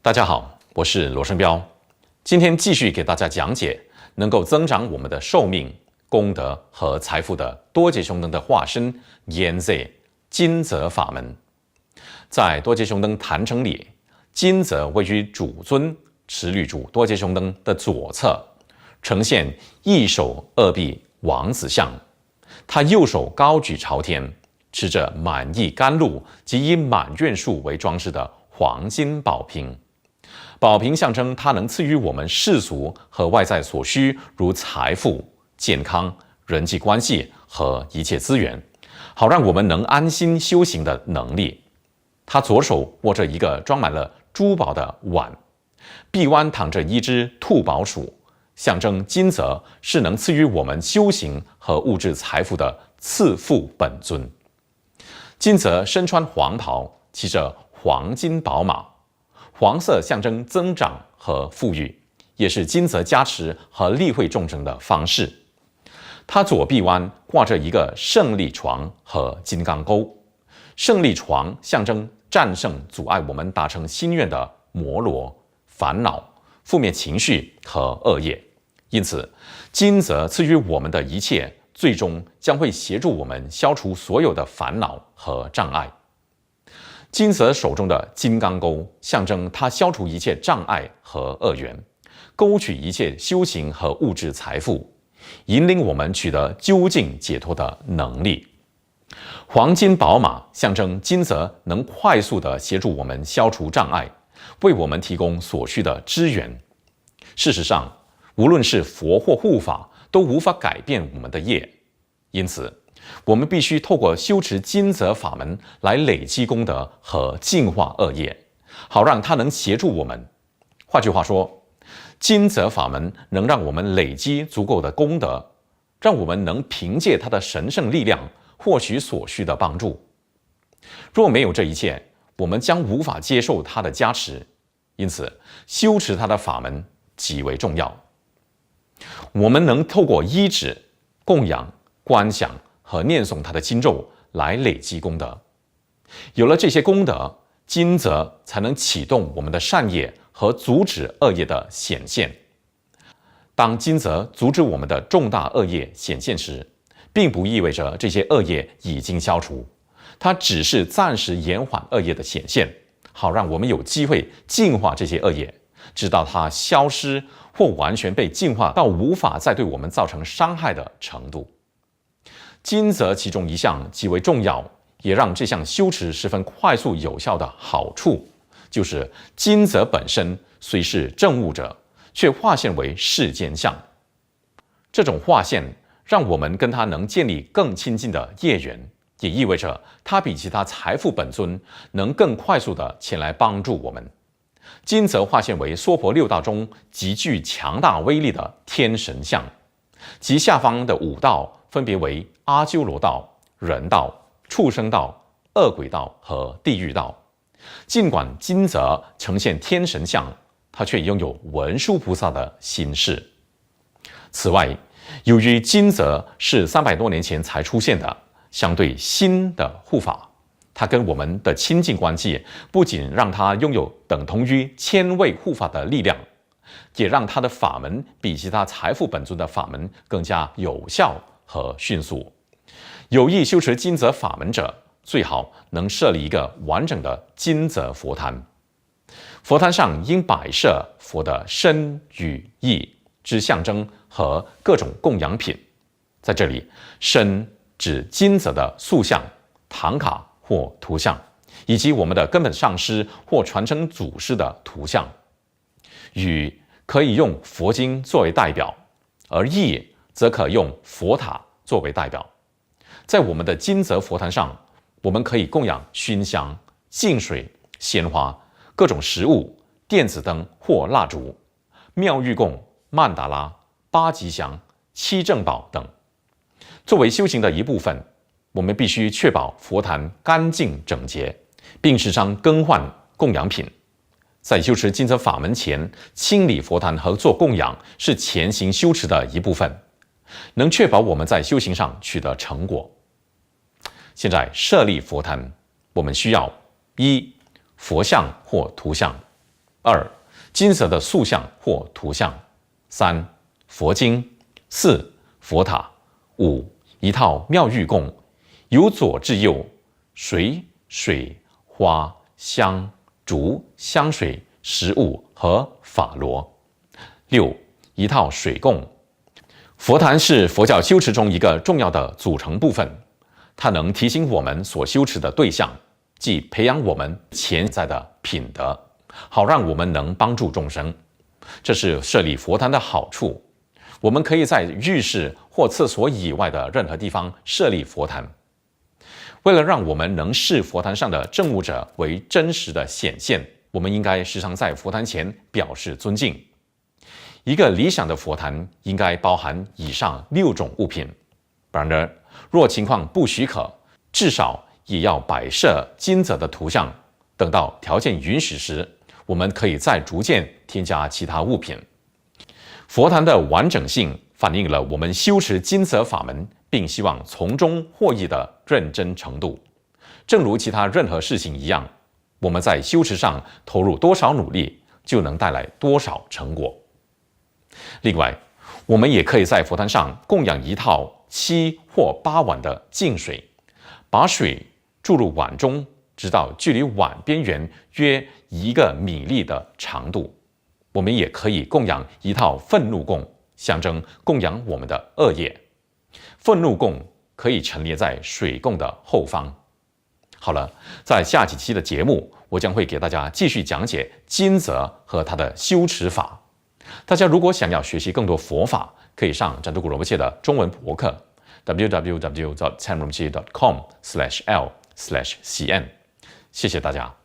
大家好，我是罗生彪，今天继续给大家讲解能够增长我们的寿命、功德和财富的多杰熊灯的化身延泽金泽法门。在多杰熊灯坛城里，金泽位于主尊持律主多杰熊灯的左侧，呈现一手二臂王子像，他右手高举朝天，持着满意甘露及以满愿树为装饰的黄金宝瓶。宝瓶象征它能赐予我们世俗和外在所需，如财富、健康、人际关系和一切资源，好让我们能安心修行的能力。他左手握着一个装满了珠宝的碗，臂弯躺着一只兔宝鼠，象征金泽是能赐予我们修行和物质财富的赐富本尊。金泽身穿黄袍，骑着黄金宝马，黄色象征增长和富裕，也是金泽加持和利会众生的方式。他左臂弯挂着一个胜利床和金刚钩，胜利床象征战胜阻碍我们达成心愿的魔罗、烦恼、负面情绪和恶业，因此金泽赐予我们的一切，最终将会协助我们消除所有的烦恼和障碍。金泽手中的金刚钩象征他消除一切障碍和恶缘，勾取一切修行和物质财富，引领我们取得究竟解脱的能力。黄金宝马象征金泽能快速地协助我们消除障碍，为我们提供所需的资源。事实上，无论是佛或护法，都无法改变我们的业，因此我们必须透过修持金泽法门来累积功德和净化恶业，好让它能协助我们。换句话说，金泽法门能让我们累积足够的功德，让我们能凭借它的神圣力量获取所需的帮助。若没有这一切，我们将无法接受它的加持，因此修持它的法门极为重要。我们能透过依止、供养、观想和念诵他的经咒来累积功德。有了这些功德，金泽才能启动我们的善业和阻止恶业的显现。当金泽阻止我们的重大恶业显现时，并不意味着这些恶业已经消除，它只是暂时延缓恶业的显现，好让我们有机会净化这些恶业，直到它消失或完全被净化到无法再对我们造成伤害的程度。金泽其中一项极为重要，也让这项修持十分快速有效的好处，就是金泽本身虽是正悟者，却化现为世间相。这种化现让我们跟他能建立更亲近的业缘，也意味着他比其他财富本尊能更快速地前来帮助我们。金泽化现为娑婆六道中极具强大威力的天神像，其下方的五道分别为阿修罗道、人道、畜生道、恶鬼道和地狱道。尽管金泽呈现天神像，它却拥有文殊菩萨的心事。此外，由于金泽是300多年前才出现的相对新的护法，它跟我们的亲近关系不仅让它拥有等同于1000位护法的力量，也让它的法门比其他财富本尊的法门更加有效和迅速。有意修持金泽法门者，最好能设立一个完整的金泽佛坛。佛坛上应摆设佛的身与意之象征和各种供养品。在这里，身指金泽的塑像、唐卡或图像，以及我们的根本上师或传承祖师的图像。语可以用佛经作为代表，而意则可用佛塔作为代表。在我们的金泽佛坛上，我们可以供养熏香、净水、鲜花、各种食物、电子灯或蜡烛、妙玉供、曼达拉、八吉祥、七正宝等。作为修行的一部分，我们必须确保佛坛干净整洁，并时常更换供养品。在修持金泽法门前，清理佛坛和做供养是前行修持的一部分，能确保我们在修行上取得成果。现在设立佛坛，我们需要：一、佛像或图像； 2. 金色的塑像或图像； 3. 佛经； 4. 佛塔； 5. 一套妙玉供，由左至右，水、花、香、烛、香水、食物和法螺； 6. 一套水供。佛坛是佛教修持中一个重要的组成部分，它能提醒我们所修持的对象，即培养我们潜在的品德，好让我们能帮助众生。这是设立佛坛的好处。我们可以在浴室或厕所以外的任何地方设立佛坛。为了让我们能视佛坛上的证物者为真实的显现，我们应该时常在佛坛前表示尊敬。一个理想的佛坛应该包含以上6种物品。然而，若情况不许可，至少也要摆设金色的图像。等到条件允许时，我们可以再逐渐添加其他物品。佛坛的完整性反映了我们修持金色法门，并希望从中获益的认真程度。正如其他任何事情一样，我们在修持上投入多少努力，就能带来多少成果。另外，我们也可以在佛坛上供养一套7或8碗的净水，把水注入碗中，直到距离碗边缘约1米粒的长度。我们也可以供养一套愤怒供，象征供养我们的恶业。愤怒供可以陈列在水供的后方。好了，在下几期的节目，我将会给大家继续讲解金泽和他的修持法。大家如果想要学习更多佛法，可以上占都古仁波切的中文博客 www.chanromchi.com/l/cn。谢谢大家。